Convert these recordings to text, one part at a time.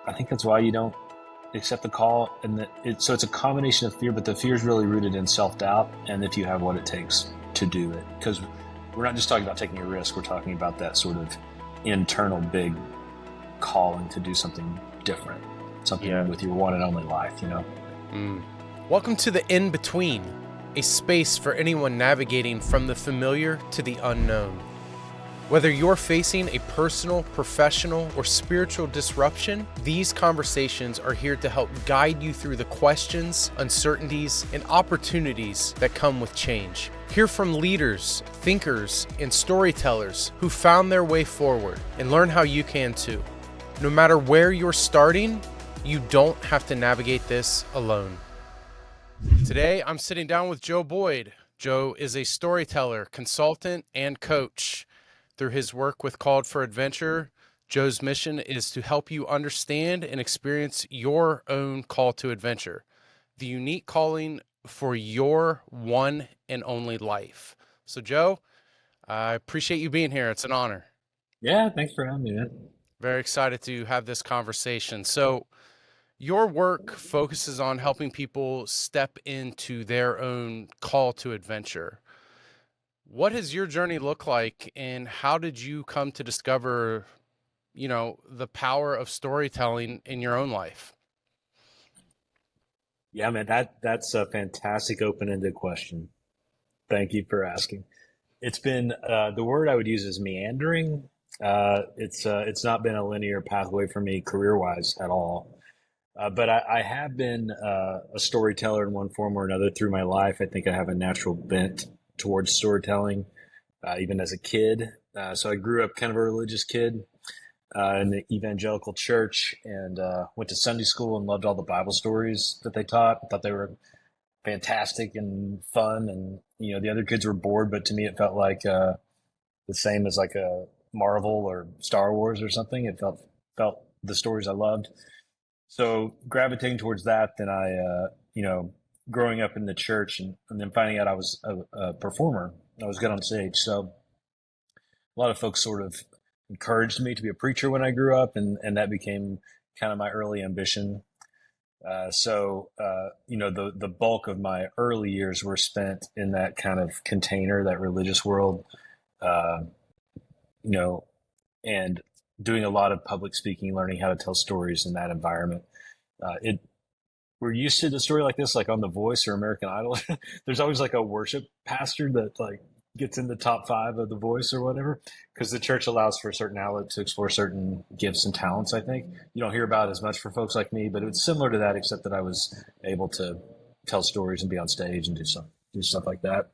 I think that's why you don't accept the call. And so it's a combination of fear, but the fear is really rooted in self-doubt and if you have what it takes to do it. Because we're not just talking about taking a risk, we're talking about that sort of internal big calling to do something different, something with your one and only life, you know? Welcome to the In Between, a space for anyone navigating from the familiar to the unknown. Whether you're facing a personal, professional, or spiritual disruption, these conversations are here to help guide you through the questions, uncertainties, and opportunities that come with change. Hear from leaders, thinkers, and storytellers who found their way forward, and learn how you can too. No matter where you're starting, you don't have to navigate this alone. Today, I'm sitting down with Joe Boyd. Joe is a storyteller, consultant, and coach. Through his work with Called for Adventure, Joe's mission is to help you understand and experience your own call to adventure, the unique calling for your one and only life. So, Joe, I appreciate you being here. It's an honor. Yeah, thanks for having me, man. Very excited to have this conversation. So, your work focuses on helping people step into their own call to adventure. What has your journey looked like, and how did you come to discover, the power of storytelling in your own life? Yeah, man, that's a fantastic open-ended question. Thank you for asking. It's been the word I would use is meandering. It's not been a linear pathway for me career-wise at all. But I have been a storyteller in one form or another through my life. I think I have a natural bent towards storytelling, even as a kid. So I grew up kind of a religious kid in the evangelical church and went to Sunday school and loved all the Bible stories that they taught. I thought they were fantastic and fun. And, the other kids were bored, but to me, it felt like the same as like a Marvel or Star Wars or something. It felt the stories I loved. So gravitating towards that, then growing up in the church and then finding out I was a performer, I was good on stage. So a lot of folks sort of encouraged me to be a preacher when I grew up, and that became kind of my early ambition. The bulk of my early years were spent in that kind of container, that religious world, uh, you know, and doing a lot of public speaking, learning how to tell stories in that environment. It We're used to the story like this, like on The Voice or American Idol. There's always like a worship pastor that like gets in the top five of The Voice or whatever, because the church allows for a certain outlet to explore certain gifts and talents. I think you don't hear about it as much for folks like me, but it's similar to that, except that I was able to tell stories and be on stage and do stuff like that.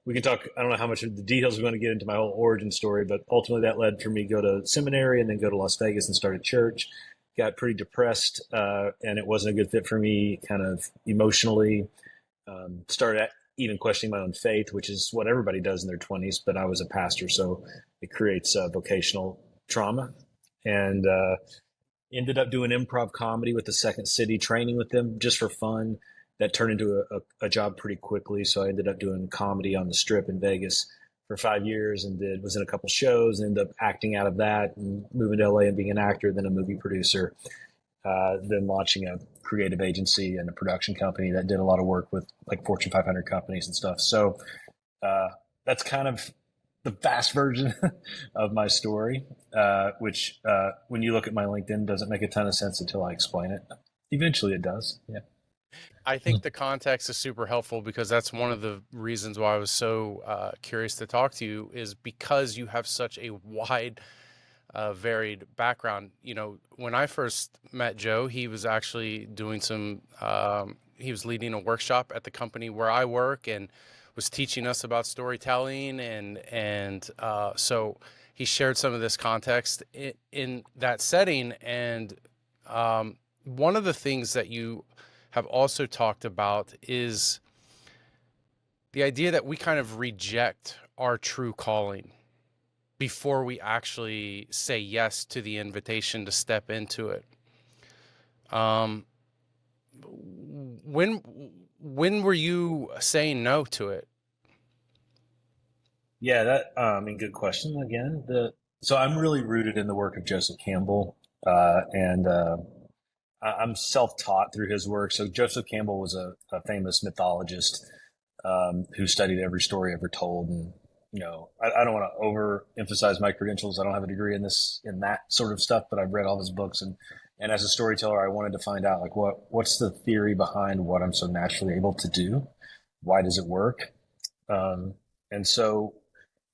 We can talk. I don't know how much of the details we want to get into my whole origin story, but ultimately that led for me to go to seminary and then go to Las Vegas and start a church. Got pretty depressed, and it wasn't a good fit for me, kind of emotionally. Started even questioning my own faith, which is what everybody does in their 20s. But I was a pastor, so it creates vocational trauma, and ended up doing improv comedy with the Second City, training with them just for fun. That turned into a job pretty quickly. So I ended up doing comedy on the Strip in Vegas for 5 years and was in a couple shows and ended up acting out of that and moving to LA and being an actor, then a movie producer, then launching a creative agency and a production company that did a lot of work with like Fortune 500 companies and stuff. So that's kind of the fast version of my story, which when you look at my LinkedIn doesn't make a ton of sense until I explain it. Eventually it does. Yeah. I think the context is super helpful because that's one of the reasons why I was so curious to talk to you, is because you have such a wide, varied background. When I first met Joe, he was actually doing he was leading a workshop at the company where I work and was teaching us about storytelling. So he shared some of this context in that setting. And one of the things that you have also talked about is the idea that we kind of reject our true calling before we actually say yes to the invitation to step into it. When were you saying no to it? Yeah, good question again. So I'm really rooted in the work of Joseph Campbell, and I'm self-taught through his work. So Joseph Campbell was a famous mythologist who studied every story ever told. And I don't want to overemphasize my credentials. I don't have a degree in that sort of stuff, but I've read all his books. And as a storyteller, I wanted to find out like what's the theory behind what I'm so naturally able to do. Why does it work? And so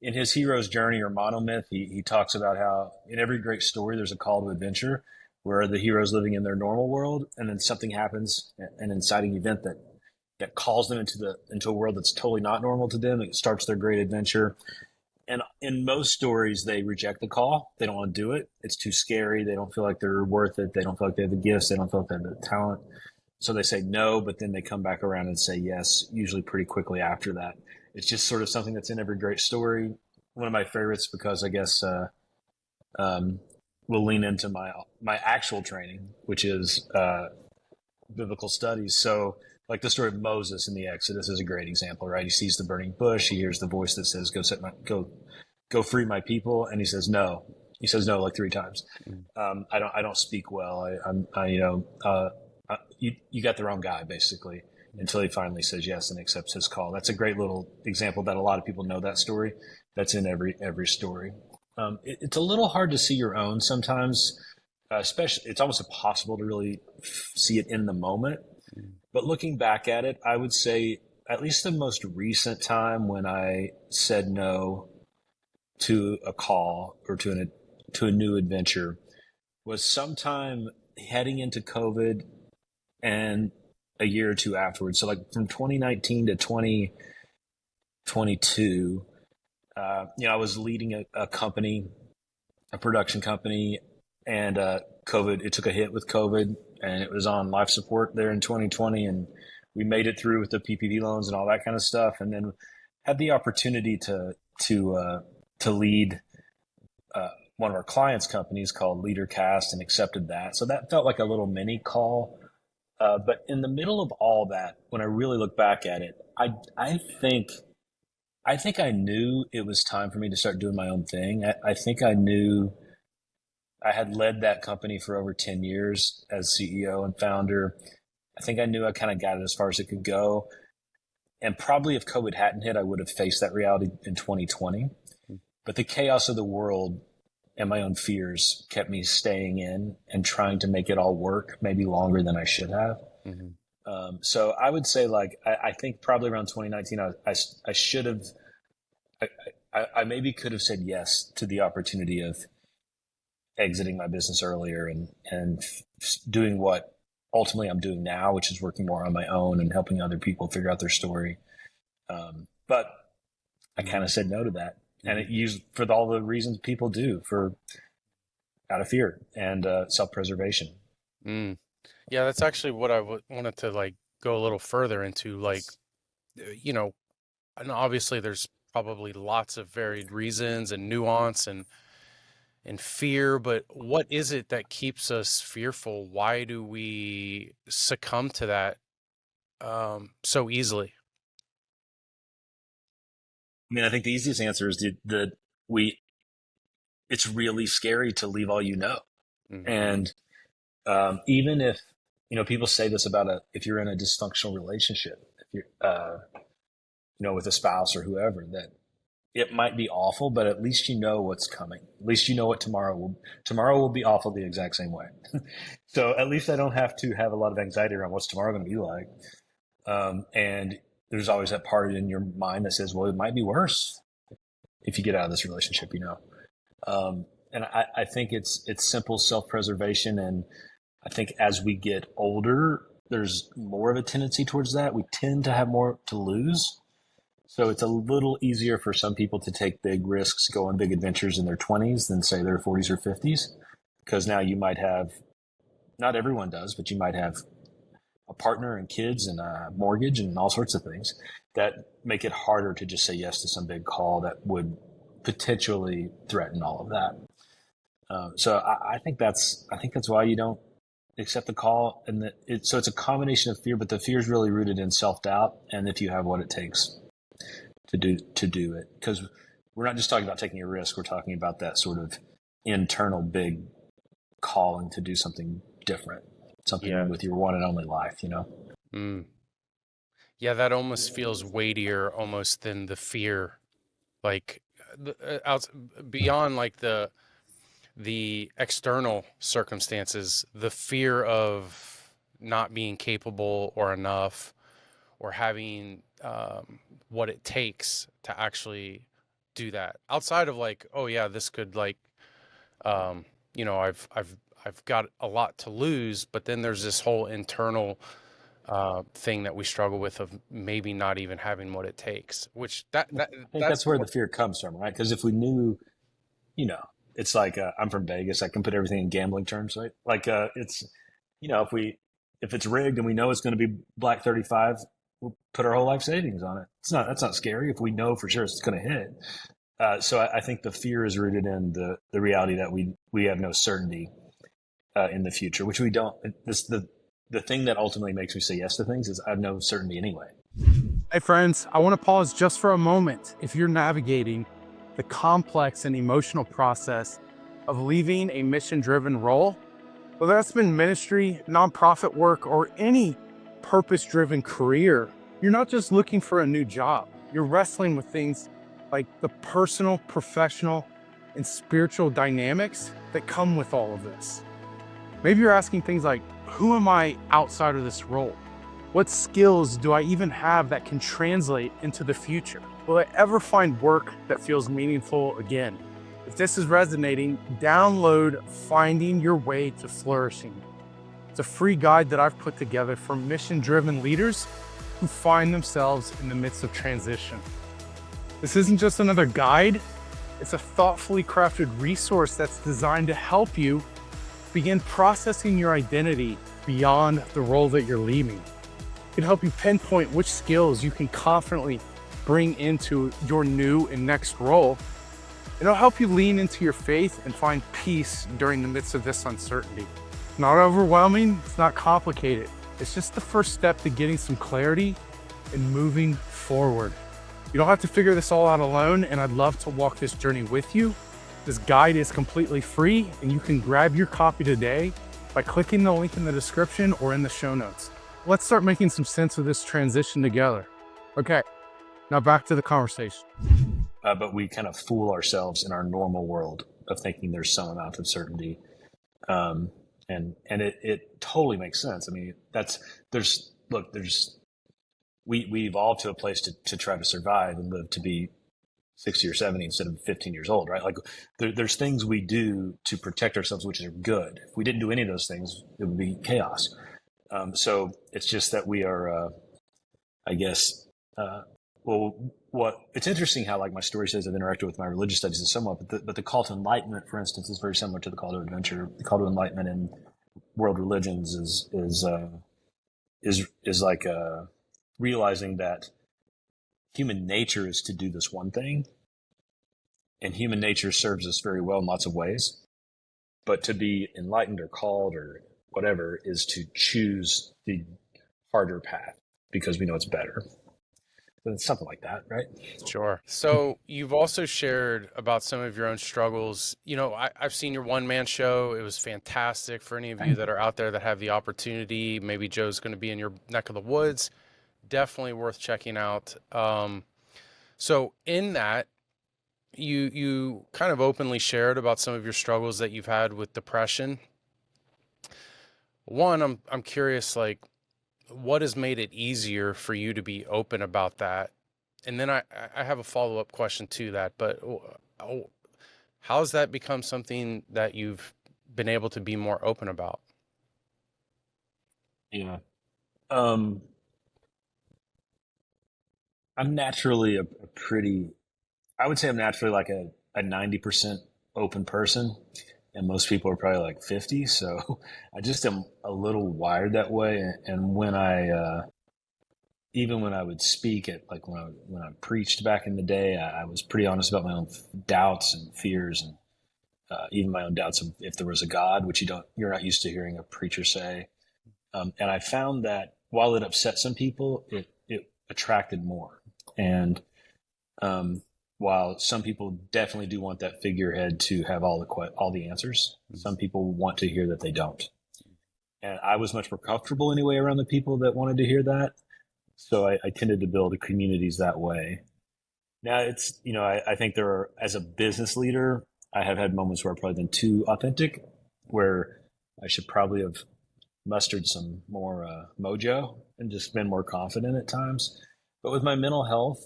in his hero's journey or monomyth, he talks about how in every great story there's a call to adventure where the hero's living in their normal world and then something happens, an inciting event that calls them into a world that's totally not normal to them. It starts their great adventure. And in most stories, they reject the call. They don't want to do it. It's too scary. They don't feel like they're worth it. They don't feel like they have the gifts. They don't feel like they have the talent. So they say no, but then they come back around and say yes, usually pretty quickly after that. It's just sort of something that's in every great story. One of my favorites because I guess um, will lean into my actual training, which is biblical studies. So, like the story of Moses in the Exodus is a great example, right? He sees the burning bush. He hears the voice that says, go free my people," and he says no. He says no like three times. I don't speak well. You got the wrong guy, basically, until he finally says yes and accepts his call. That's a great little example that a lot of people know that story. That's in every story. It's a little hard to see your own sometimes, especially it's almost impossible to really see it in the moment. But looking back at it, I would say at least the most recent time when I said no to a call or to a new adventure was sometime heading into COVID and a year or two afterwards. So like from 2019 to 2022, I was leading a company, a production company, and COVID, it took a hit with COVID and it was on life support there in 2020. And we made it through with the PPP loans and all that kind of stuff. And then had the opportunity to lead one of our clients' companies called LeaderCast and accepted that. So that felt like a little mini call. But in the middle of all that, when I really look back at it, I think I knew it was time for me to start doing my own thing. I think I knew I had led that company for over 10 years as CEO and founder. I think I knew I kind of got it as far as it could go. And probably if COVID hadn't hit, I would have faced that reality in 2020. But the chaos of the world and my own fears kept me staying in and trying to make it all work, maybe longer than I should have. Mm-hmm. So I would say, like, I think probably around 2019, I should have, I maybe could have said yes to the opportunity of exiting my business earlier and doing what ultimately I'm doing now, which is working more on my own and helping other people figure out their story. But I kind of said no to that. And it used for all the reasons people do out of fear and self-preservation. Mm. Yeah, that's actually what I wanted to like go a little further into. Like, and obviously there's probably lots of varied reasons and nuance and fear, but what is it that keeps us fearful? Why do we succumb to that so easily? I mean, I think the easiest answer is that it's really scary to leave all you know. Mm-hmm. And even if, people say this about if you're in a dysfunctional relationship, if you're, with a spouse or whoever, that it might be awful, but at least you know what's coming. At least you know what tomorrow will be awful the exact same way. So at least I don't have to have a lot of anxiety around what's tomorrow going to be like. And there's always that part in your mind that says, well, it might be worse if you get out of this relationship, and I think it's simple self-preservation. And I think as we get older, there's more of a tendency towards that. We tend to have more to lose. So it's a little easier for some people to take big risks, go on big adventures in their 20s than say their 40s or 50s. Because now you might have, not everyone does, but you might have a partner and kids and a mortgage and all sorts of things that make it harder to just say yes to some big call that would potentially threaten all of that. So I think that's why you don't accept the call. And so it's a combination of fear, but the fear is really rooted in self-doubt. And if you have what it takes to do it, because we're not just talking about taking a risk. We're talking about that sort of internal big calling to do something different, something Yeah. with your one and only life, Mm. Yeah, that almost feels weightier almost than the fear, like out beyond like the external circumstances, the fear of not being capable or enough or having what it takes to actually do that. Outside of like, oh yeah, this could like, um, I've got a lot to lose, but then there's this whole internal thing that we struggle with of maybe not even having what it takes, which I think that's that's where the fear comes from, right? Because if we knew, you know, it's like I'm from Vegas. I can put everything in gambling terms, right? Like it's, if it's rigged and we know it's going to be black 35, we'll put our whole life savings on it. That's not scary if we know for sure it's going to hit. So I think the fear is rooted in the reality that we have no certainty in the future, which we don't. This the thing that ultimately makes me say yes to things is I have no certainty anyway. Hey friends, I want to pause just for a moment. If you're navigating the complex and emotional process of leaving a mission-driven role, whether that's been ministry, nonprofit work, or any purpose-driven career, you're not just looking for a new job. You're wrestling with things like the personal, professional, and spiritual dynamics that come with all of this. Maybe you're asking things like, who am I outside of this role? What skills do I even have that can translate into the future? Will I ever find work that feels meaningful again? If this is resonating, download Finding Your Way to Flourishing. It's a free guide that I've put together for mission-driven leaders who find themselves in the midst of transition. This isn't just another guide, it's a thoughtfully crafted resource that's designed to help you begin processing your identity beyond the role that you're leaving. It can help you pinpoint which skills you can confidently bring into your new and next role. It'll help you lean into your faith and find peace during the midst of this uncertainty. It's not overwhelming, it's not complicated. It's just the first step to getting some clarity and moving forward. You don't have to figure this all out alone, and I'd love to walk this journey with you. This guide is completely free, and you can grab your copy today by clicking the link in the description or in the show notes. Let's start making some sense of this transition together. Okay, now back to the conversation. But we kind of fool ourselves in our normal world of thinking there's some amount of certainty, and it totally makes sense. I mean, we evolved to a place to try to survive and live to be 60 or 70 instead of 15 years old, right? Like there's things we do to protect ourselves, which are good. If we didn't do any of those things, it would be chaos. So it's just that we are, I guess, what it's interesting how like my story says I've interacted with my religious studies somewhat, but the call to enlightenment, for instance, is very similar to the call to adventure. The call to enlightenment in world religions is like realizing that human nature is to do this one thing, and human nature serves us very well in lots of ways. But to be enlightened or called or whatever is to choose the harder path because we know it's better. It's something like that, right? Sure. So you've also shared about some of your own struggles. I've seen your one-man show. It was fantastic. For any of you that are out there that have the opportunity, maybe Joe's going to be in your neck of the woods, definitely worth checking out. So in that, you kind of openly shared about some of your struggles that you've had with depression. One, I'm curious, like, what has made it easier for you to be open about that? And then I have a follow-up question to that, but how has that become something that you've been able to be more open about? Yeah. Um, I'm naturally a pretty, I would say I'm naturally like a 90% open person. And most people are probably like 50. So I just am a little wired that way. And even when I would speak at like when I preached back in the day, I was pretty honest about my own doubts and fears and even my own doubts of if there was a God, which you're not used to hearing a preacher say. And I found that while it upset some people, it attracted more. And um, while some people definitely do want that figurehead to have all the answers, some people want to hear that they don't. And I was much more comfortable anyway around the people that wanted to hear that. So I tended to build communities that way. Now it's, I think as a business leader, I have had moments where I've probably been too authentic, where I should probably have mustered some more mojo and just been more confident at times. But with my mental health,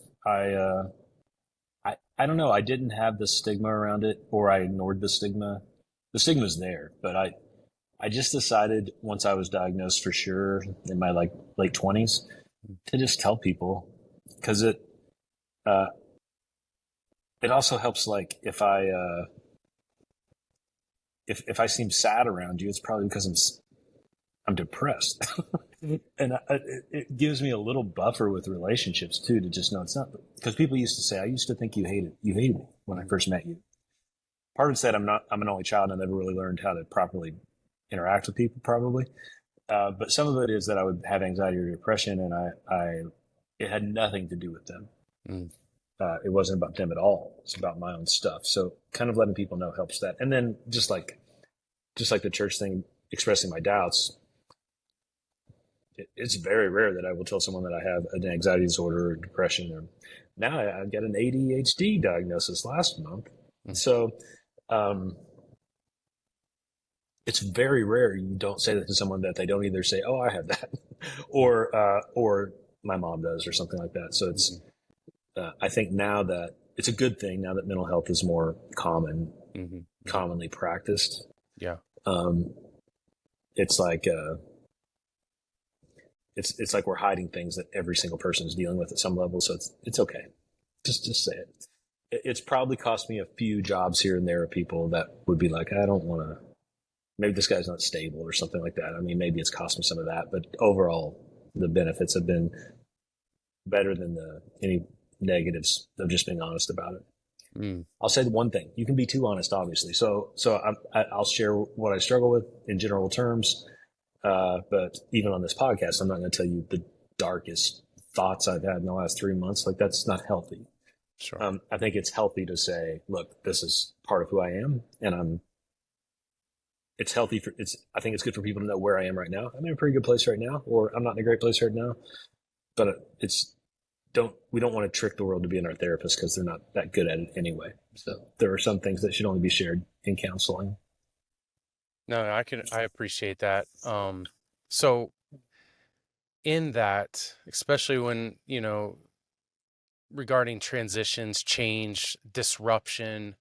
I don't know. I didn't have the stigma around it, or I ignored the stigma. The stigma's there, but I just decided once I was diagnosed for sure in my late 20s to just tell people, because uh, it also helps. Like if if I seem sad around you, it's probably because I'm depressed. And it gives me a little buffer with relationships too, to just know it's not, because people used to say, I used to think you hated me when I first met you. Part of it's that I'm an only child and I never really learned how to properly interact with people probably. But some of it is that I would have anxiety or depression, and it had nothing to do with them. Mm. It wasn't about them at all. It's about my own stuff. So kind of letting people know helps that. And then just like the church thing, expressing my doubts, it's very rare that I will tell someone that I have an anxiety disorder or depression. Or now I got an ADHD diagnosis last month. So it's very rare you don't say that to someone that they don't either say, "Oh, I have that," or my mom does, or something like that. So it's I think now that it's a good thing now that mental health is more commonly practiced. Yeah. It's like it's like we're hiding things that every single person is dealing with at some level. So it's okay. Just say it. It's probably cost me a few jobs here and there of people that would be like, I don't want to, maybe this guy's not stable or something like that. I mean, maybe it's cost me some of that, but overall the benefits have been better than any negatives of just being honest about it. I'll say the one thing: you can be too honest, obviously. So I'll share what I struggle with in general terms. But even on this podcast, I'm not going to tell you the darkest thoughts I've had in the last 3 months. Like, that's not healthy. Sure. I think it's healthy to say, look, this is part of who I am, and it's healthy I think it's good for people to know where I am right now. I'm in a pretty good place right now, or I'm not in a great place right now, but we don't want to trick the world to being our therapist, because they're not that good at it anyway. So there are some things that should only be shared in counseling. No, I appreciate that. So in that, especially when, regarding transitions, change, disruption,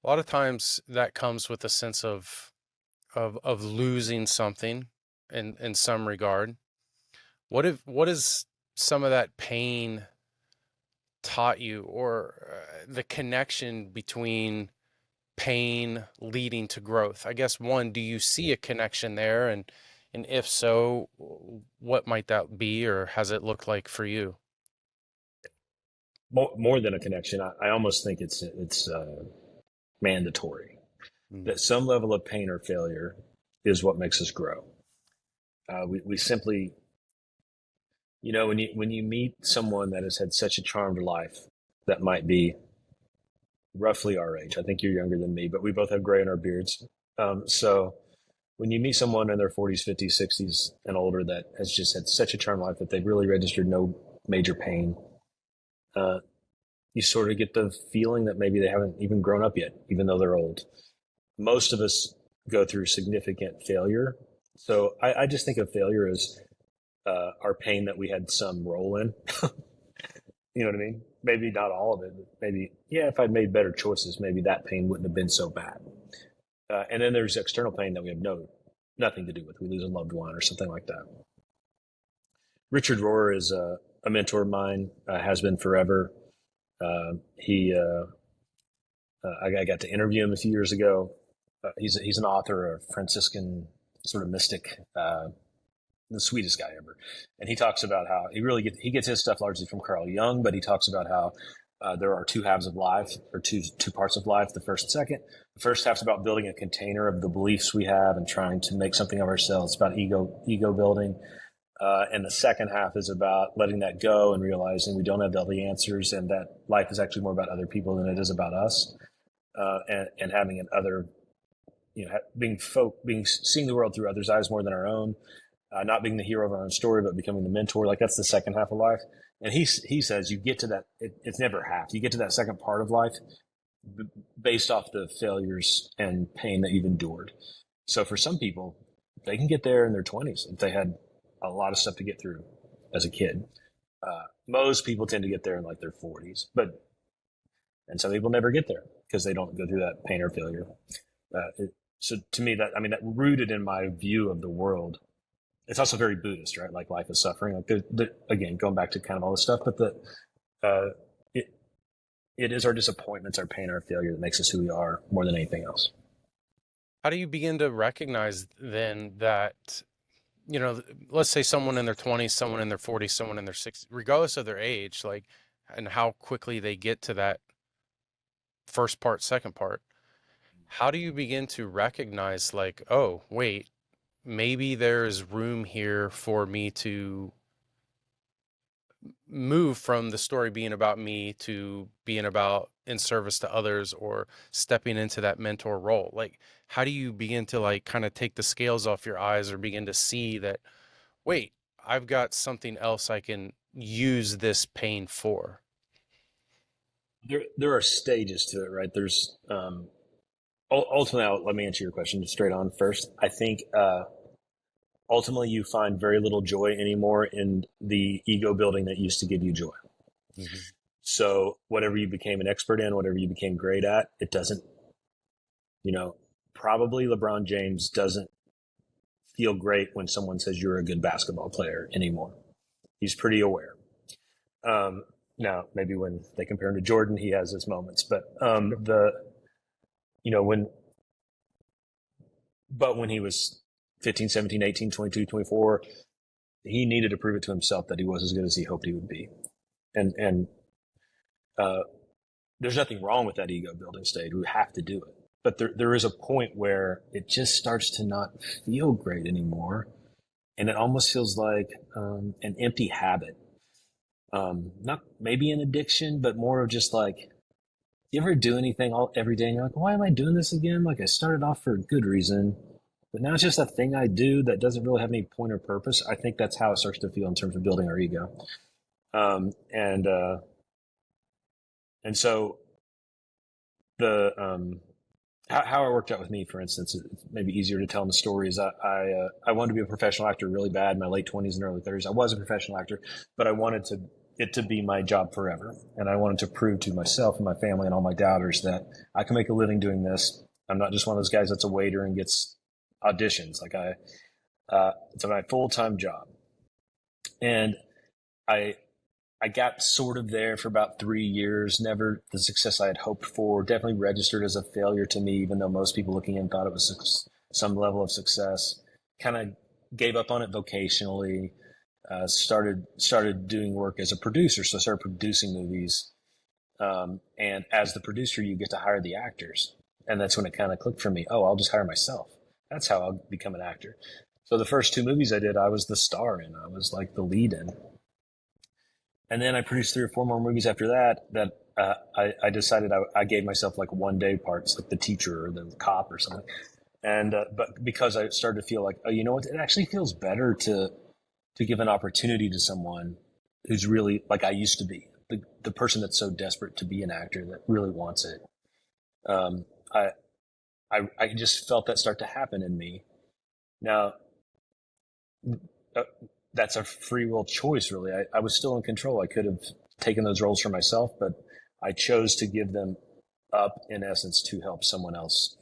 a lot of times that comes with a sense of losing something in some regard. What is some of that pain taught you, or the connection between pain leading to growth? I guess, one, do you see a connection there? And if so, what might that be, or has it looked like for you? More than a connection, I almost think it's mandatory that some level of pain or failure is what makes us grow. We simply, when you meet someone that has had such a charmed life, that might be roughly our age. I think you're younger than me, but we both have gray in our beards. So when you meet someone in their 40s, 50s, 60s, and older that has just had such a charmed life that they've really registered no major pain, you sort of get the feeling that maybe they haven't even grown up yet, even though they're old. Most of us go through significant failure. So I just think of failure as our pain that we had some role in. You know what I mean? Maybe not all of it, but maybe, if I'd made better choices, maybe that pain wouldn't have been so bad. And then there's external pain that we have nothing to do with. We lose a loved one or something like that. Richard Rohr is a mentor of mine, has been forever. I got to interview him a few years ago. He's an author, a Franciscan sort of mystic, the sweetest guy ever. And he talks about how he gets his stuff largely from Carl Jung, but he talks about how there are two halves of life, or two parts of life, the first and second. The first half's about building a container of the beliefs we have and trying to make something of ourselves. It's about ego building. And the second half is about letting that go and realizing we don't have all the answers, and that life is actually more about other people than it is about us. And having an other, being seeing the world through others' eyes more than our own, not being the hero of our own story, but becoming the mentor. Like that's the second half of life. And he says you get to that. It's never half. You get to that second part of life based off the failures and pain that you've endured. So for some people, they can get there in their 20s if they had a lot of stuff to get through as a kid. Most people tend to get there in like their 40s, and some people never get there because they don't go through that pain or failure. So to me, that rooted in my view of the world. It's also very Buddhist, right? Like life is suffering. Like again, going back to kind of all this stuff, but uh, it, it is our disappointments, our pain, our failure that makes us who we are more than anything else. How do you begin to recognize then that, let's say someone in their 20s, someone in their 40s, someone in their 60s, regardless of their age, like, and how quickly they get to that first part, second part, how do you begin to recognize, like, oh, wait, maybe there's room here for me to move from the story being about me to being about in service to others or stepping into that mentor role? Like, how do you begin to like kind of take the scales off your eyes or begin to see that, wait, I've got something else I can use this pain for? There are stages to it, right? There's ultimately, let me answer your question straight on first. I think ultimately you find very little joy anymore in the ego building that used to give you joy. Mm-hmm. So whatever you became an expert in, whatever you became great at, it doesn't, probably LeBron James doesn't feel great when someone says you're a good basketball player anymore. He's pretty aware. Now, maybe when they compare him to Jordan, he has his moments, but when when he was 15, 17, 18, 22, 24, he needed to prove it to himself that he was as good as he hoped he would be. And uh, there's nothing wrong with that ego building stage. We have to do it. But there is a point where it just starts to not feel great anymore. And it almost feels like an empty habit. Not maybe an addiction, but more of just like, you ever do anything every day and you're like, why am I doing this again? Like I started off for a good reason, but now it's just a thing I do that doesn't really have any point or purpose. I think that's how it starts to feel in terms of building our ego. Um, and, uh, and so the, how it worked out with me, for instance, it's maybe easier to tell in the story is I wanted to be a professional actor really bad in my late 20s and early 30s. I was a professional actor, but I wanted it to be my job forever. And I wanted to prove to myself and my family and all my doubters that I can make a living doing this. I'm not just one of those guys that's a waiter and gets auditions. Like it's my full-time job. And I, I got sort of there for about 3 years, never the success I had hoped for, definitely registered as a failure to me, even though most people looking in thought it was some level of success. Kind of gave up on it vocationally, started doing work as a producer. So I started producing movies. And as the producer, you get to hire the actors. And that's when it kind of clicked for me. Oh, I'll just hire myself. That's how I'll become an actor. So the first two movies I did, I was the star in. I was like the lead in. And then I produced 3 or 4 more movies after that. I decided I gave myself like 1 day parts, like the teacher or the cop or something. And but because I started to feel like, oh, you know what? It actually feels better to give an opportunity to someone who's really like I used to be, the person that's so desperate to be an actor that really wants it. Um, I, I just felt that start to happen in me. Now, uh, that's a free will choice, really. I was still in control. I could have taken those roles for myself, but I chose to give them up, in essence, to help someone else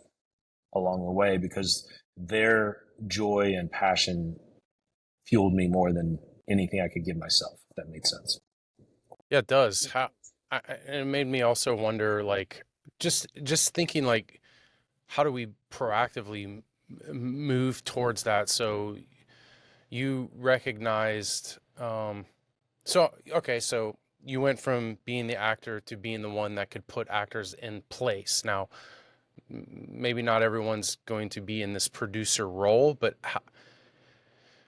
along the way because their joy and passion fueled me more than anything I could give myself, if that made sense. Yeah, it does. And it made me also wonder, like, just thinking, like, how do we proactively move towards that? So you recognized, so you went from being the actor to being the one that could put actors in place. Now, maybe not everyone's going to be in this producer role, but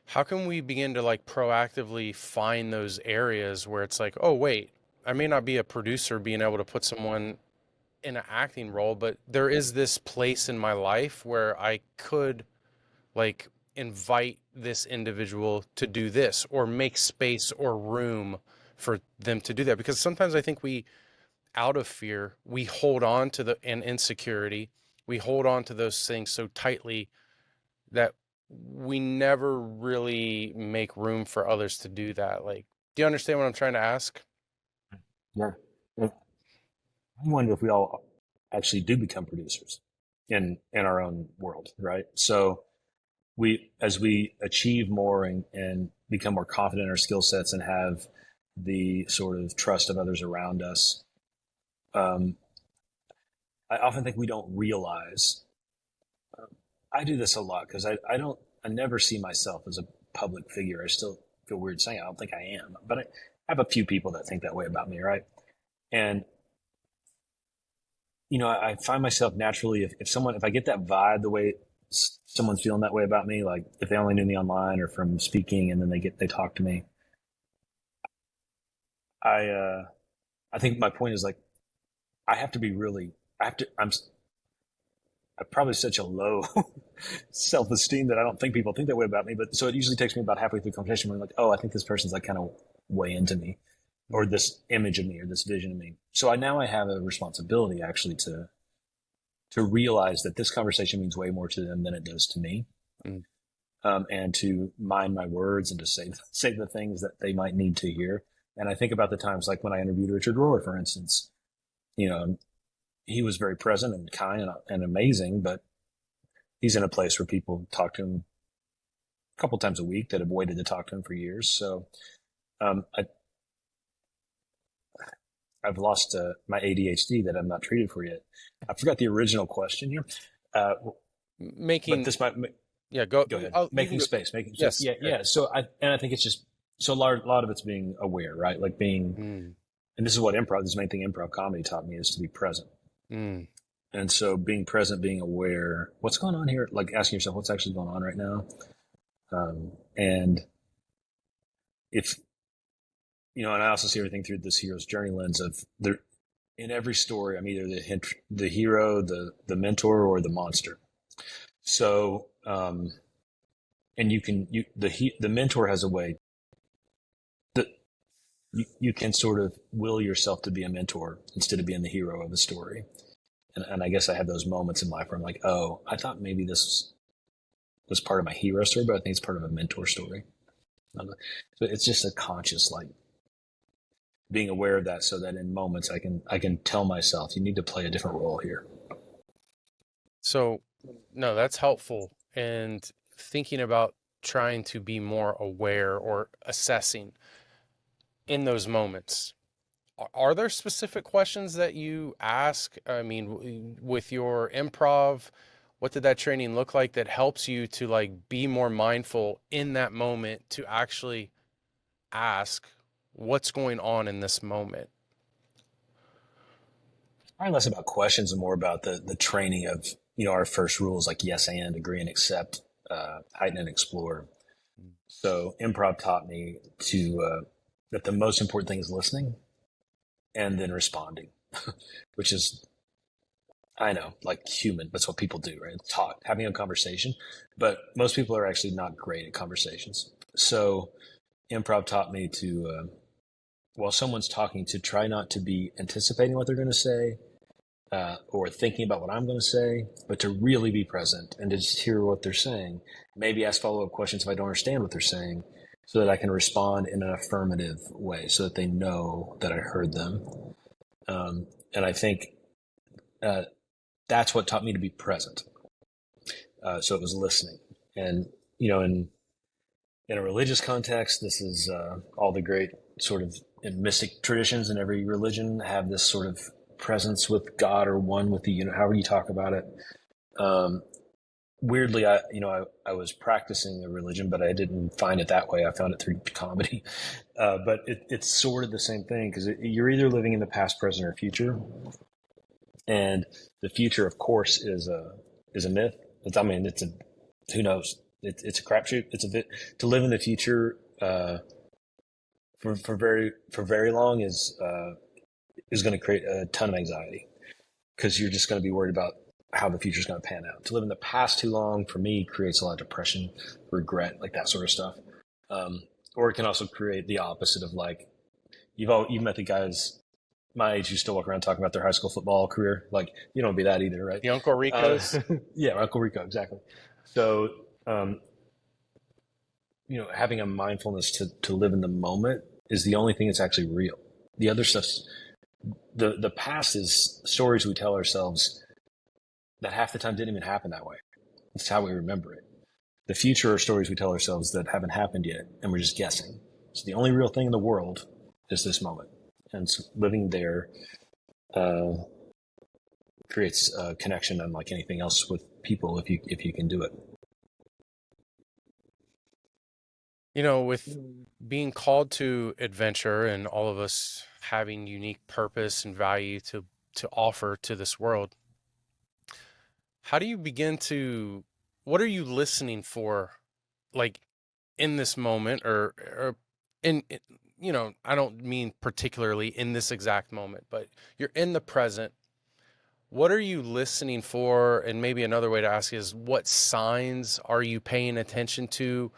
how can we begin to like proactively find those areas where it's like, oh, wait, I may not be a producer being able to put someone in an acting role, but there is this place in my life where I could like invite this individual to do this or make space or room for them to do that. Because sometimes I think we, out of fear, we hold on to the and insecurity, we hold on to those things so tightly that we never really make room for others to do that. Like, do you understand what I'm trying to ask? Yeah. I wonder if we all actually do become producers in our own world, right? So as we achieve more and become more confident in our skill sets and have the sort of trust of others around us, um, I often think we don't realize. I do this a lot because I never see myself as a public figure. I still feel weird saying I don't think I am, but I have a few people that think that way about me, right? And I find myself naturally, if I get that vibe the way someone's feeling that way about me, like if they only knew me online or from speaking, and then they talk to me, I think my point is like I have to be really I have to I'm probably such a low self esteem that I don't think people think that way about me. But so it usually takes me about halfway through the conversation when I'm like, oh, I think this person's like kind of way into me, or this image of me, or this vision of me. So I have a responsibility actually to realize that this conversation means way more to them than it does to me, Mm. and to mind my words and to say the things that they might need to hear. And I think about the times like when I interviewed Richard Rohr, for instance. You know, he was very present and kind and amazing, but he's in a place where people talk to him a couple times a week that have waited to talk to him for years. So um, I, I've lost my ADHD that I'm not treated for yet. I forgot the original question here, uh, but Making, this might yeah, go. go ahead. Oh, you can Making go. space, making space. Yes. Yeah, Okay. yeah. So I think it's just so a lot of it's being aware, right? Like being, Mm, and this is what improv. This is the main thing improv comedy taught me is to be present. mm. And so being present, being aware, what's going on here? Like asking yourself, what's actually going on right now? And if, and I also see everything through this hero's journey lens of there in every story, I'm either the hero, the mentor, or the monster. So, and the mentor has a way that you can sort of will yourself to be a mentor instead of being the hero of a story. And I guess I have those moments in life where I'm like, oh, I thought maybe this was part of my hero story, but I think it's part of a mentor story. So it's just a conscious, like, being aware of that so that in moments I can tell myself you need to play a different role here. So, no, that's helpful. And thinking about trying to be more aware or assessing in those moments. Are there specific questions that you ask? I mean, with your improv, what did that training look like that helps you to like be more mindful in that moment to actually ask what's going on in this moment? Probably less about questions and more about the training of our first rules like yes and agree and accept, heighten and explore. So improv taught me that the most important thing is listening and then responding, which is, I know, like human. That's what people do, right? Talk, having a conversation. But most people are actually not great at conversations. So improv taught me while someone's talking, to try not to be anticipating what they're going to say, or thinking about what I'm going to say, but to really be present and to just hear what they're saying. Maybe ask follow up questions if I don't understand what they're saying, so that I can respond in an affirmative way, so that they know that I heard them. And I think uh, that's what taught me to be present. So it was listening, and in a religious context, this is all the great sort of in mystic traditions in every religion have this sort of presence with God or one with the however you talk about it. Um, Weirdly, I was practicing a religion, but I didn't find it that way. I found it through comedy. But it's sort of the same thing because you're either living in the past, present, or future, and the future, of course, is a myth. It's a who knows. It's a crapshoot. It's a bit to live in the future for very long is going to create a ton of anxiety because you're just going to be worried about how the future is going to pan out. To live in the past too long, for me, creates a lot of depression, regret, like that sort of stuff. Or it can also create the opposite of like you've met the guys my age who still walk around talking about their high school football career. Like you don't be that either, right? The Uncle Ricos. Yeah, Uncle Rico, exactly. So um, having a mindfulness to live in the moment is the only thing that's actually real. The other stuff's the past is stories we tell ourselves that half the time didn't even happen that way. It's how we remember it. The future are stories we tell ourselves that haven't happened yet, and we're just guessing. So the only real thing in the world is this moment, and so living there creates a connection unlike anything else with people if you can do it. With being called to adventure and all of us having unique purpose and value to offer to this world, how do you begin to, what are you listening for, like in this moment or I don't mean particularly in this exact moment, but you're in the present. What are you listening for? And maybe another way to ask is what signs are you paying attention to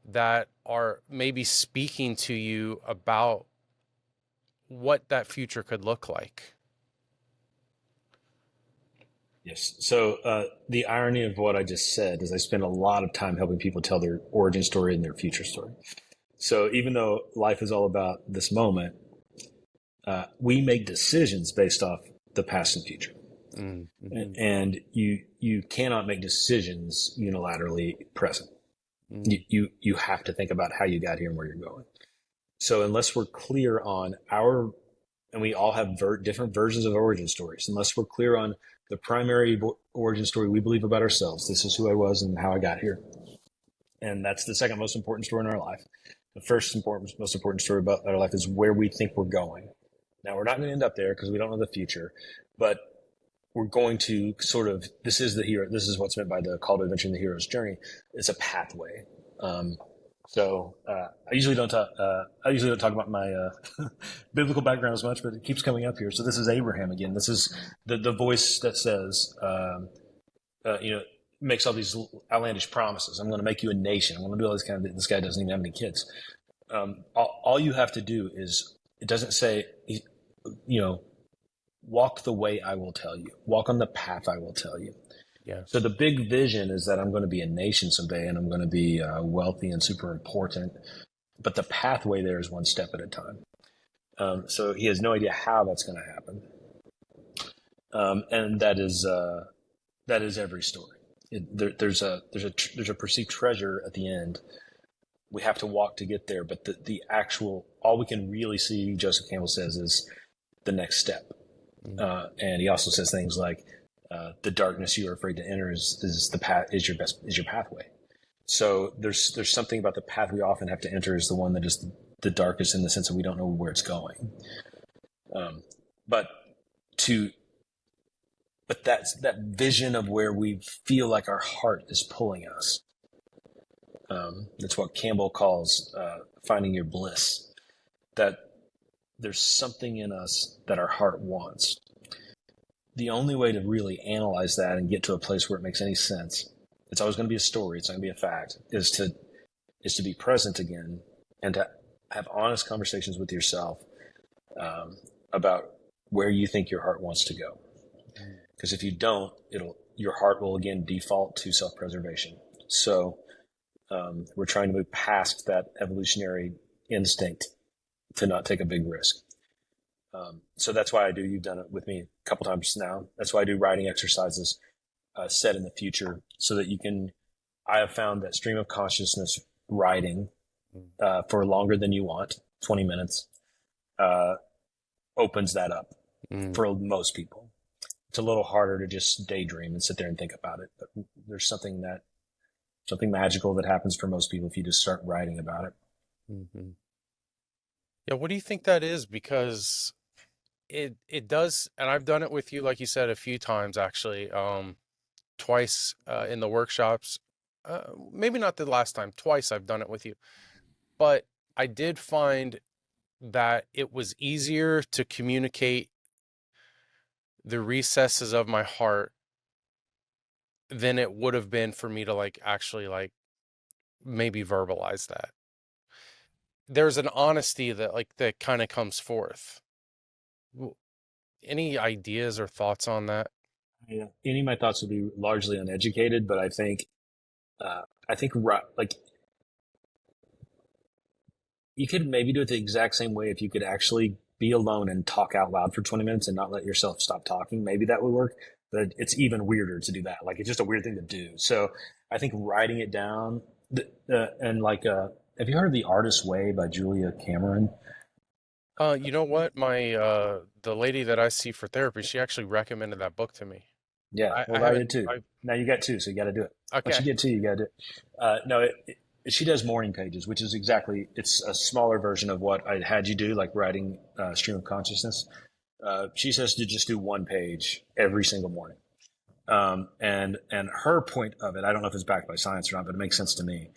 that are maybe speaking to you about what that future could look like? Yes. So the irony of what I just said is I spend a lot of time helping people tell their origin story and their future story. So even though life is all about this moment, we make decisions based off the past and future. Mm-hmm. And you cannot make decisions unilaterally present. You have to think about how you got here and where you're going. So unless we're clear on and we all have different versions of origin stories, unless we're clear on the primary origin story we believe about ourselves, this is who I was and how I got here. And that's the second most important story in our life. The most important story about our life is where we think we're going. Now, we're not going to end up there because we don't know the future, but we're going to this is what's meant by the call to adventure in the hero's journey. It's a pathway. I usually don't talk about my biblical background as much, but it keeps coming up here. So this is Abraham again. This is the voice that says, makes all these outlandish promises. I'm going to make you a nation. I'm going to do all this kind of. This guy doesn't even have any kids. All you have to do is, it doesn't say, walk the way I will tell you. Walk on the path I will tell you. Yeah. So the big vision is that I'm going to be a nation someday, and I'm going to be wealthy and super important. But the pathway there is one step at a time. So he has no idea how that's going to happen. And that is every story. There's a perceived treasure at the end. We have to walk to get there, but the actual, all we can really see, Joseph Campbell says, is the next step. And he also says things like, the darkness you are afraid to enter is your pathway. So there's something about the path we often have to enter is the one that is the darkest, in the sense that we don't know where it's going. But that's that vision of where we feel like our heart is pulling us. That's what Campbell calls finding your bliss. That there's something in us that our heart wants. The only way to really analyze that and get to a place where it makes any sense, it's always going to be a story, it's not going to be a fact, is to be present again and to have honest conversations with yourself about where you think your heart wants to go. Because if you don't, your heart will again default to self-preservation. So we're trying to move past that evolutionary instinct to not take a big risk. So that's why you've done it with me a couple times now. That's why I do writing exercises set in the future, so that I have found that stream of consciousness writing for longer than you want, 20 minutes, opens that up for most people. It's a little harder to just daydream and sit there and think about it, but there's something magical that happens for most people if you just start writing about it. Mm-hmm. Yeah. What do you think that is? Because it does, and I've done it with you, like you said, a few times actually, twice in the workshops. maybe not the last time, twice I've done it with you, but I did find that it was easier to communicate the recesses of my heart than it would have been for me to like actually like maybe verbalize that. There's an honesty that like that kind of comes forth. Any ideas or thoughts on that? Yeah. Any of my thoughts would be largely uneducated, but I think like you could maybe do it the exact same way if you could actually be alone and talk out loud for 20 minutes and not let yourself stop talking. Maybe that would work, but it's even weirder to do that. Like it's just a weird thing to do. So I think writing it down and like, have you heard of The Artist's Way by Julia Cameron? You know what? My the lady that I see for therapy, she actually recommended that book to me. Yeah, I well, I haven't did too. I Now you got two, so you got to do it. Once you okay. get two, you got to do it. No, she does morning pages, which is exactly, it's a smaller version of what I had you do, like writing stream of consciousness. She says to just do one page every single morning. And her point of it, I don't know if it's backed by science or not, but it makes sense to me,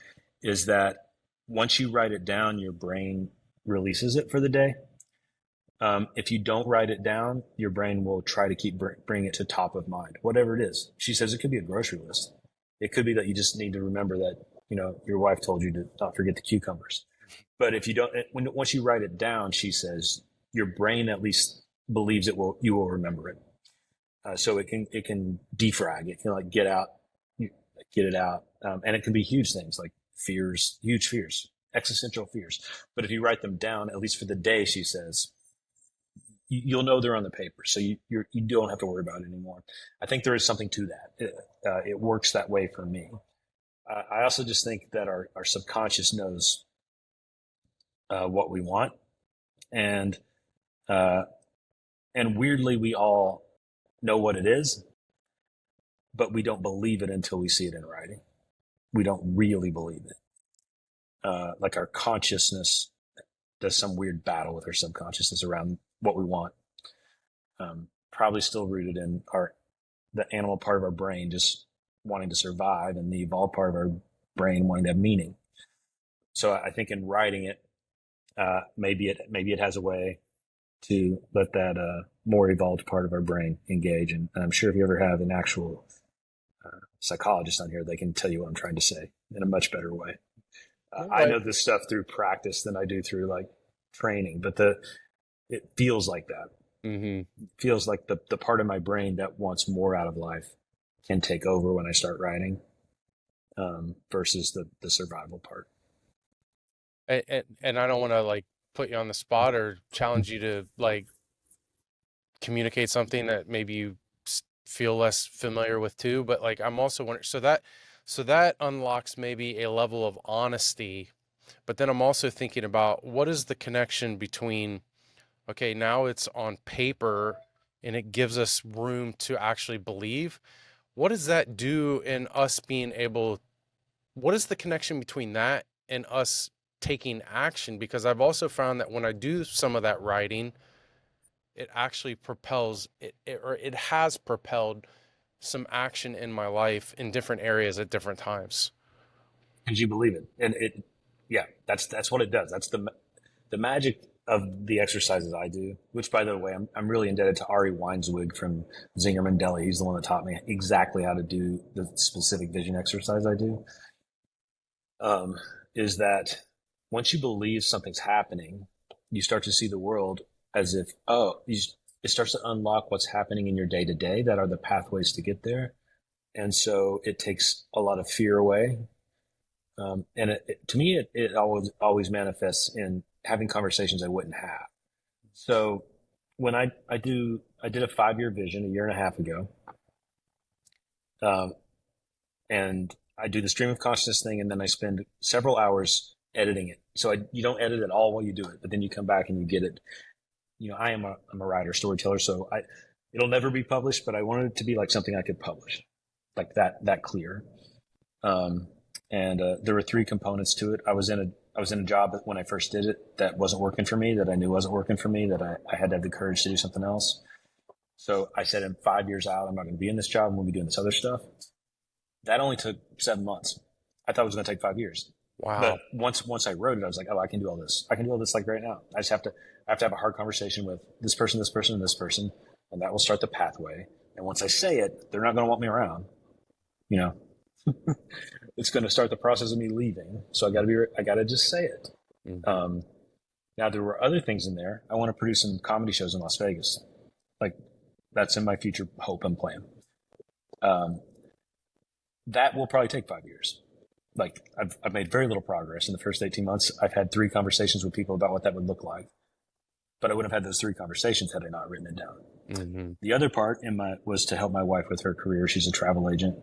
is that once you write it down, your brain releases it for the day. If you don't write it down, your brain will try to keep bring it to top of mind, whatever it is. She says it could be a grocery list. It could be that you just need to remember that, your wife told you to not forget the cucumbers. But if you don't, once you write it down, she says your brain at least believes you will remember it. So it can defrag. It can like get it out. And it can be huge things like fears, huge fears, existential fears. But if you write them down, at least for the day, she says, you'll know they're on the paper, so you don't have to worry about it anymore. I think there is something to that. It works that way for me. I also just think that our subconscious knows what we want, and uh, and weirdly, we all know what it is, but we don't believe it until we see it in writing. We don't really believe it. Like our consciousness does some weird battle with our subconsciousness around what we want. Probably still rooted in the animal part of our brain just wanting to survive, and the evolved part of our brain wanting to have meaning. So I think in writing it, maybe it has a way to let that more evolved part of our brain engage. And I'm sure if you ever have an actual psychologist on here, they can tell you what I'm trying to say in a much better way. I Right. know this stuff through practice than I do through like training, but it feels like that. Mm-hmm. It feels like the part of my brain that wants more out of life can take over when I start writing, versus the survival part. And I don't want to like put you on the spot or challenge you to like communicate something that maybe you feel less familiar with too, but like I'm also wondering, so that unlocks maybe a level of honesty, but then I'm also thinking about what is the connection between, okay, now it's on paper and it gives us room to actually believe. What does that do in us being able, what is the connection between that and us taking action? Because I've also found that when I do some of that writing, it actually propels or it has propelled some action in my life in different areas at different times. Because you believe it, and yeah, that's what it does. That's the magic of the exercises I do. Which, by the way, I'm really indebted to Ari Weinswig from Zinger Mandela. He's the one that taught me exactly how to do the specific vision exercise I do. Um, is that once you believe something's happening, you start to see the world as if, it starts to unlock what's happening in your day to day that are the pathways to get there. And so it takes a lot of fear away. And to me, it always manifests in having conversations I wouldn't have. So when I did a 5-year vision a year and a half ago, um, and I do the stream of consciousness thing, and then I spend several hours editing it. So you don't edit it all while you do it, but then you come back and you get it. I'm a writer, storyteller, so it'll never be published, but I wanted it to be like something I could publish, like that clear. Um, and there were 3 components to it. I was in a job when I first did it that wasn't working for me, that I knew wasn't working for me, that I had to have the courage to do something else. So I said, in 5 years out, I'm not going to be in this job. I'm going to be doing this other stuff. That only took 7 months. I thought it was going to take 5 years. But Wow. once I wrote it, I was like, oh, I can do all this. I can do all this like right now. I have to have a hard conversation with this person, this person, and this person, and that will start the pathway. And once I say it, they're not going to want me around. You know, it's going to start the process of me leaving. So I got to just say it. Mm. Um, Now there were other things in there. I want to produce some comedy shows in Las Vegas. Like that's in my future hope and plan. Um, that will probably take 5 years. Like I've made very little progress in the first 18 months. I've had 3 conversations with people about what that would look like, but I wouldn't have had those 3 conversations had I not written it down. Mm-hmm. The other part was to help my wife with her career. She's a travel agent.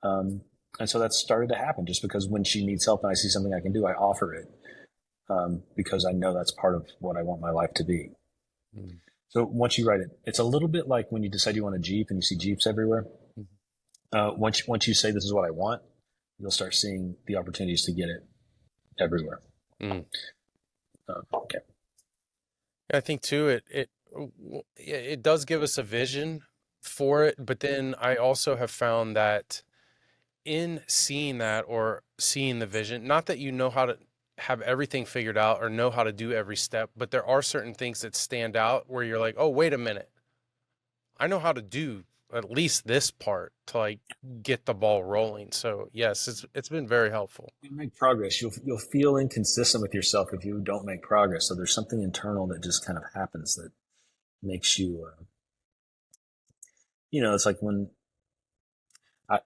And so that started to happen just because when she needs help and I see something I can do, I offer it. Because I know that's part of what I want my life to be. Mm-hmm. So once you write it, it's a little bit like when you decide you want a Jeep and you see Jeeps everywhere. Once you say this is what I want, you'll start seeing the opportunities to get it everywhere. Mm. Okay. I think too, it does give us a vision for it, but then I also have found that in seeing that or seeing the vision, not that you know how to have everything figured out or know how to do every step, but there are certain things that stand out where you're like, oh, wait a minute. I know how to do at least this part to like get the ball rolling. So yes, it's been very helpful. You make progress. You'll feel inconsistent with yourself if you don't make progress. So there's something internal that just kind of happens that makes you, it's like when I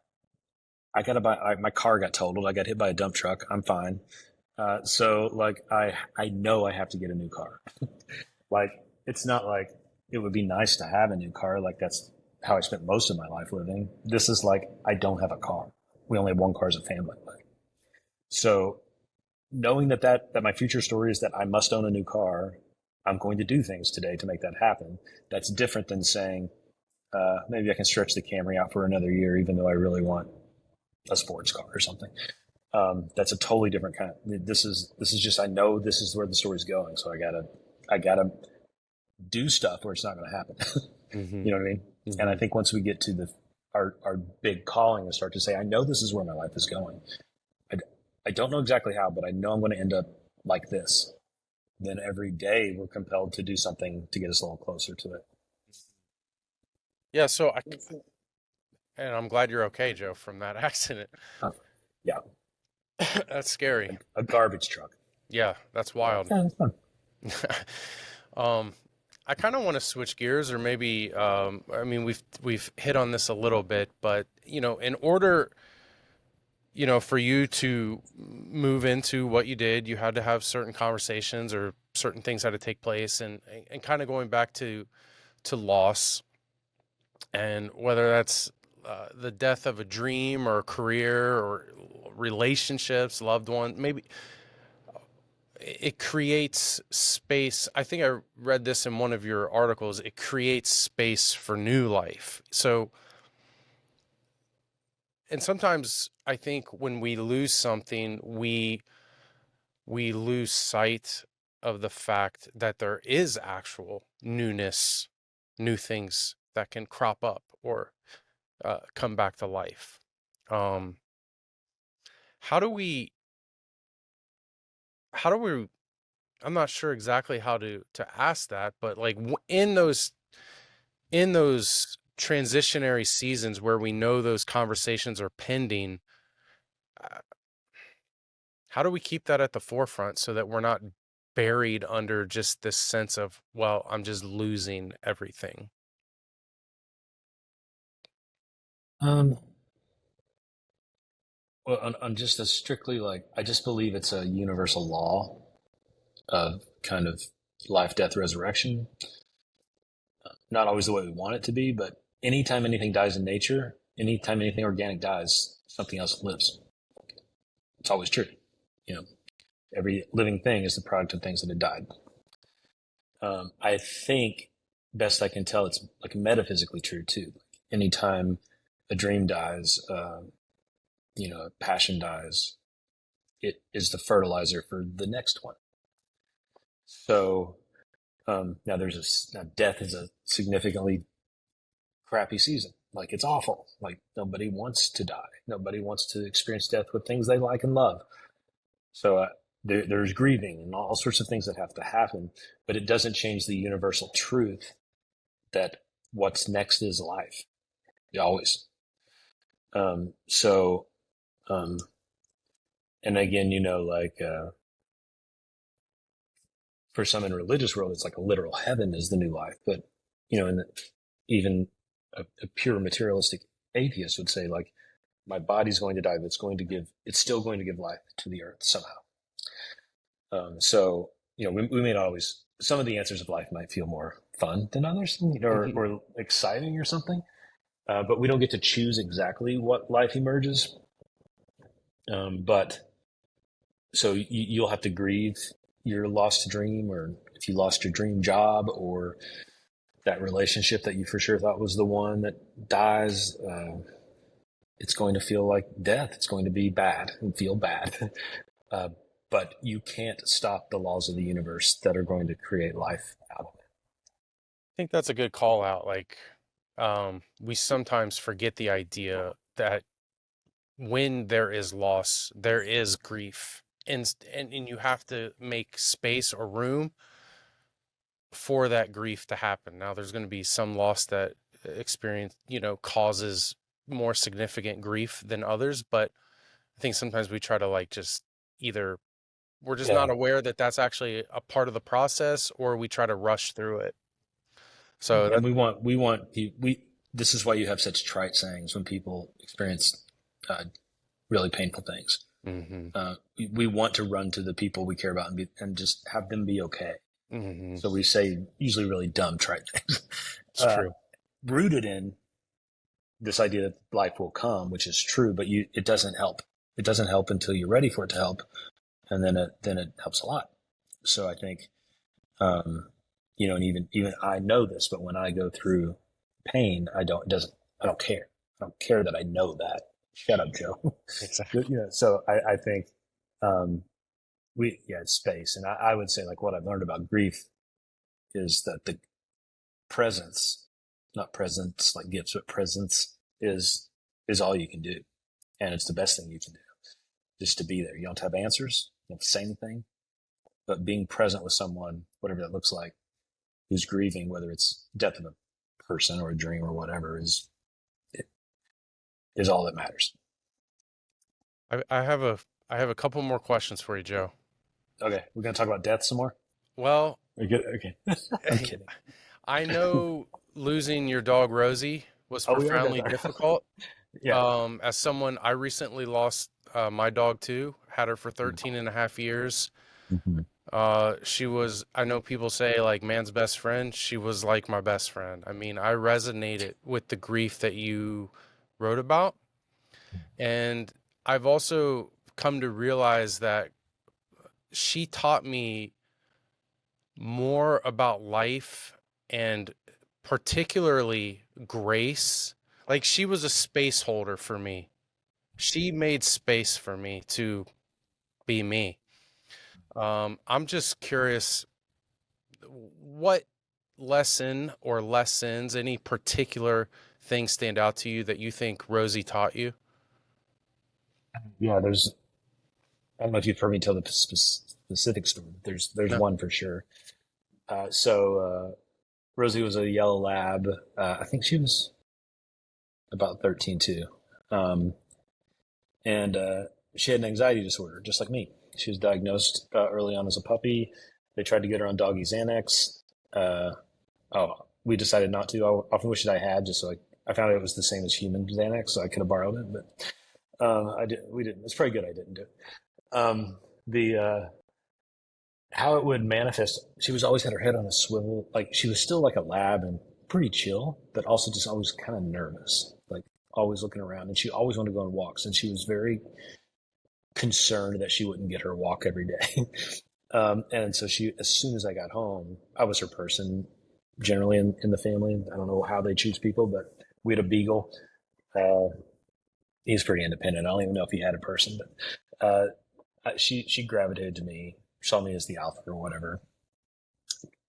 I got to buy my car got totaled. I got hit by a dump truck. I'm fine. So like I know I have to get a new car. Like it's not like it would be nice to have a new car. Like that's how I spent most of my life living. This is like I don't have a car. We only have one car as a family. Like, so knowing that my future story is that I must own a new car, I'm going to do things today to make that happen. That's different than saying maybe I can stretch the Camry out for another year, even though I really want a sports car or something. That's a totally different kind of. This is just I know this is where the story's going, so I gotta do stuff where it's not going to happen. Mm-hmm. You know what I mean? Mm-hmm. And I think once we get to our big calling and start to say, I know this is where my life is going. I don't know exactly how, but I know I'm going to end up like this. Then every day we're compelled to do something to get us a little closer to it. Yeah. And I'm glad you're okay, Joe, from that accident. Yeah. That's scary. A garbage truck. Yeah, that's wild. Yeah, it's fun. I kind of want to switch gears, or maybe, I mean, we've hit on this a little bit, but in order, for you to move into what you did, you had to have certain conversations or certain things had to take place, and kind of going back to loss, and whether that's the death of a dream or a career or relationships, loved one, maybe it creates space. I think I read this in one of your articles. It creates space for new life. So, and sometimes I think when we lose something, we lose sight of the fact that there is actual newness, new things that can crop up or come back to life. How do we, I'm not sure exactly how to ask that, but like in those transitionary seasons where we know those conversations are pending, uh, how do we keep that at the forefront so that we're not buried under just this sense of, well, I'm just losing everything? Um, well, on just a strictly like, I just believe it's a universal law of kind of life, death, resurrection. Not always the way we want it to be, but anytime anything dies in nature, anytime anything organic dies, something else lives. It's always true. You know, every living thing is the product of things that had died. I think, best I can tell, it's like metaphysically true too. Anytime a dream dies, a passion dies, it is the fertilizer for the next one. So now now death is a significantly crappy season. Like it's awful. Like nobody wants to die. Nobody wants to experience death with things they like and love. So there's grieving and all sorts of things that have to happen, but it doesn't change the universal truth that what's next is life. Always. So, um, and again, for some in religious world, it's like a literal heaven is the new life. But, even a pure materialistic atheist would say, like, my body's going to die, but it's still going to give life to the earth somehow. So, we may not always, some of the answers of life might feel more fun than others, or exciting or something. But we don't get to choose exactly what life emerges. But so you'll have to grieve your lost dream, or if you lost your dream job, or that relationship that you for sure thought was the one that dies. It's going to feel like death. It's going to be bad and feel bad. But you can't stop the laws of the universe that are going to create life out of it. I think that's a good call out. Like, we sometimes forget the idea that when there is loss, there is grief, and you have to make space or room for that grief to happen. Now, there's going to be some loss that causes more significant grief than others, but I think sometimes we try to like just either we're just not aware that that's actually a part of the process, or we try to rush through it. So and this is why you have such trite sayings when people experience really painful things. We want to run to the people we care about and just have them be okay. So we say usually really dumb, trite things. It's true. Rooted in this idea that life will come, which is true, but it doesn't help. It doesn't help until you're ready for it to help, and then it helps a lot. So I think, and even I know this, but when I go through pain, I don't care. I don't care that I know that. Shut up, Joe. Exactly. So I think, it's space. And I would say, like, what I've learned about grief is that the presence, not presents like gifts, but presence is all you can do. And it's the best thing you can do, just to be there. You don't have answers. You don't have to say anything, but being present with someone, whatever that looks like, who's grieving, whether it's death of a person or a dream or whatever, is all that matters. I have a couple more questions for you, Joe. Okay, we're gonna talk about death some more. Well, Are you good? Okay, I'm kidding. I know losing your dog Rosie was profoundly difficult. Yeah. As someone, I recently lost my dog too. Had her for 13 and a half years. She was, I know people say like man's best friend. She was like my best friend. I mean, I resonated with the grief that you wrote about. And I've also come to realize that she taught me more about life, and particularly grace. Like, she was a space holder for me. She made space for me to be me. I'm just curious, what lesson or lessons, any particular things stand out to you that you think Rosie taught you? Yeah, I don't know if you've heard me tell the specific story, but there's No. one for sure. Rosie was a yellow lab. I think she was about 13 too. And she had an anxiety disorder, just like me. She was diagnosed early on as a puppy. They tried to get her on doggy Xanax. We decided not to. I often wish that I had, just so I found out it was the same as human Xanax, so I could have borrowed it, but we didn't. It's pretty good I didn't do it. The how it would manifest, she was always had her head on a swivel. Like, she was still like a lab and pretty chill, but also just always kind of nervous, like always looking around. And she always wanted to go on walks, and she was very concerned that she wouldn't get her walk every day. And so as soon as I got home, I was her person generally in the family. I don't know how they choose people, but we had a beagle. He's pretty independent. I don't even know if he had a person, but she gravitated to me, saw me as the alpha or whatever.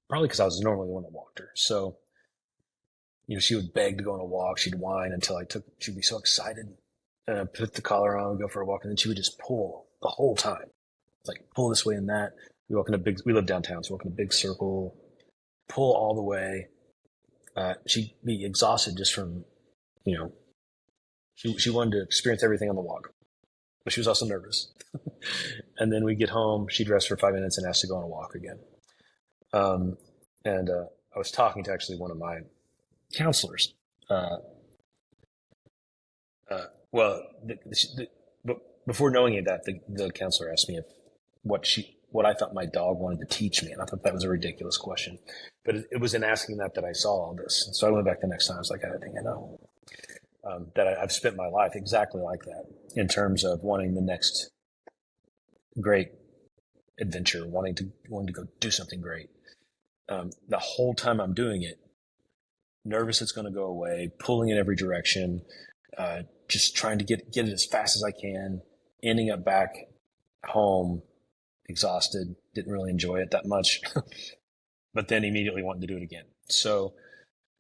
Probably because I was normally the one that walked her. So she would beg to go on a walk. She'd whine until she'd be so excited. And I'd put the collar on and go for a walk. And then she would just pull the whole time. Like pull this way and that. We live downtown, so we walk in a big circle, pull all the way. She'd be exhausted just from, she wanted to experience everything on the walk, but she was also nervous. And then we'd get home, she'd rest for 5 minutes and ask to go on a walk again. And I was talking to actually one of my counselors. But before knowing any of that, the counselor asked me what I thought my dog wanted to teach me, and I thought that was a ridiculous question. But it was in asking that I saw all this. So I went back the next time. I was like, I think I know that I've spent my life exactly like that in terms of wanting the next great adventure, wanting to go do something great. The whole time I'm doing it, nervous it's going to go away, pulling in every direction, just trying to get it as fast as I can, ending up back home exhausted, didn't really enjoy it that much, but then immediately wanting to do it again. So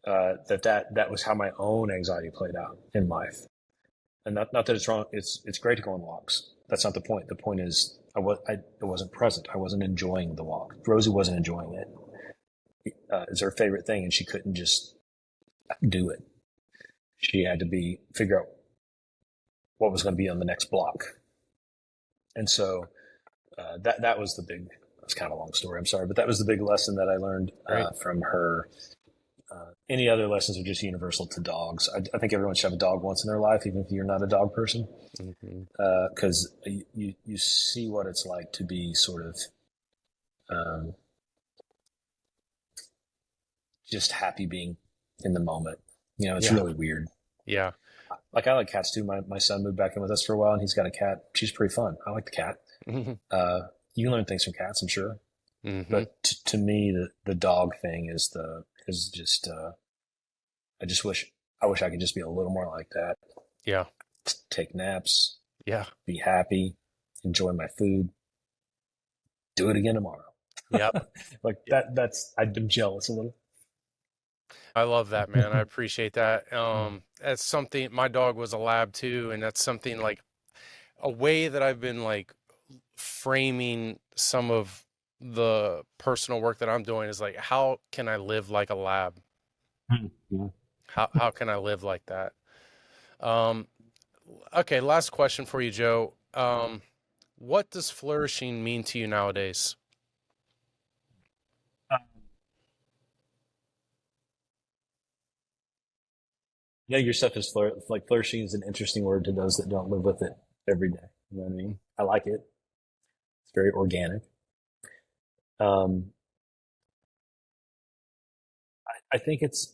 that was how my own anxiety played out in life. And not that it's wrong. It's great to go on walks. That's not the point. The point is I wasn't present. I wasn't enjoying the walk. Rosie wasn't enjoying it. It's her favorite thing, and she couldn't just do it. She had to figure out what was going to be on the next block. And so that was that's kind of a long story, I'm sorry, but that was the big lesson that I learned from her. Any other lessons are just universal to dogs. I think everyone should have a dog once in their life, even if you're not a dog person, because you see what it's like to be sort of just happy being in the moment. It's really weird. Yeah. Like I like cats too. My son moved back in with us for a while, and he's got a cat. She's pretty fun. I like the cat. You can learn things from cats, I'm sure. Mm-hmm. But to me, the dog thing is just. I wish I could just be a little more like that. Yeah. Take naps. Yeah. Be happy. Enjoy my food. Do it again tomorrow. Yep. I'm jealous a little. I love that, man. I appreciate that. That's something, my dog was a lab too. And that's something like a way that I've been like framing some of the personal work that I'm doing is like, how can I live like a lab? Yeah. How can I live like that? Okay. Last question for you, Joe. What does flourishing mean to you nowadays? Your stuff is flourishing is an interesting word to those that don't live with it every day. You know what I mean? I like it. It's very organic. I think it's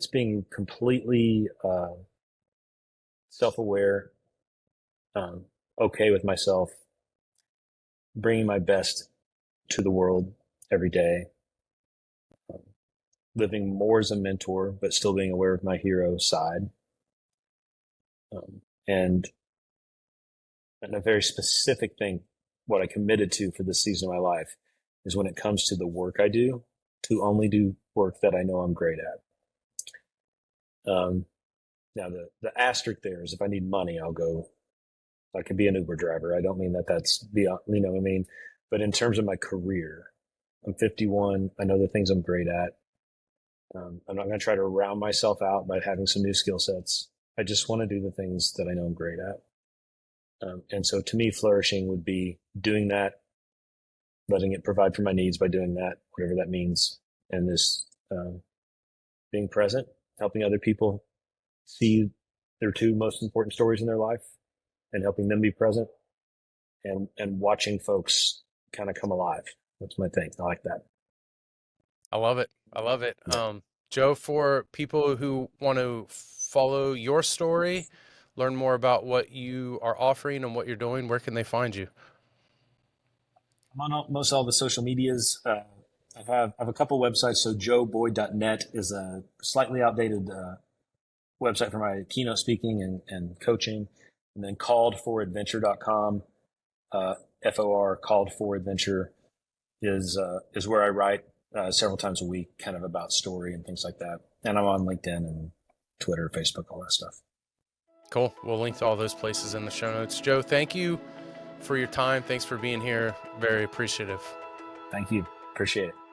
being completely self-aware, okay with myself, bringing my best to the world every day, living more as a mentor, but still being aware of my hero side. And a very specific thing, what I committed to for this season of my life is when it comes to the work I do, to only do work that I know I'm great at. Now the asterisk there is if I need money, I could be an Uber driver. I don't mean that's beyond, you know what I mean? But in terms of my career, I'm 51. I know the things I'm great at. I'm not going to try to round myself out by having some new skill sets. I just want to do the things that I know I'm great at. And so to me, flourishing would be doing that, letting it provide for my needs by doing that, whatever that means. And this being present, helping other people see their two most important stories in their life and helping them be present and watching folks kind of come alive. That's my thing. I like that. I love it. I love it. Joe, for people who want to follow your story, learn more about what you are offering and what you're doing, where can they find you? I'm on most all the social medias. I have a couple websites. So joeboyd.net is a slightly outdated website for my keynote speaking and coaching. And then calledforadventure.com, FOR, Called for Adventure, is where I write several times a week, kind of about story and things like that. And I'm on LinkedIn and Twitter, Facebook, all that stuff. Cool. We'll link to all those places in the show notes. Joe, thank you for your time. Thanks for being here. Very appreciative. Thank you. Appreciate it.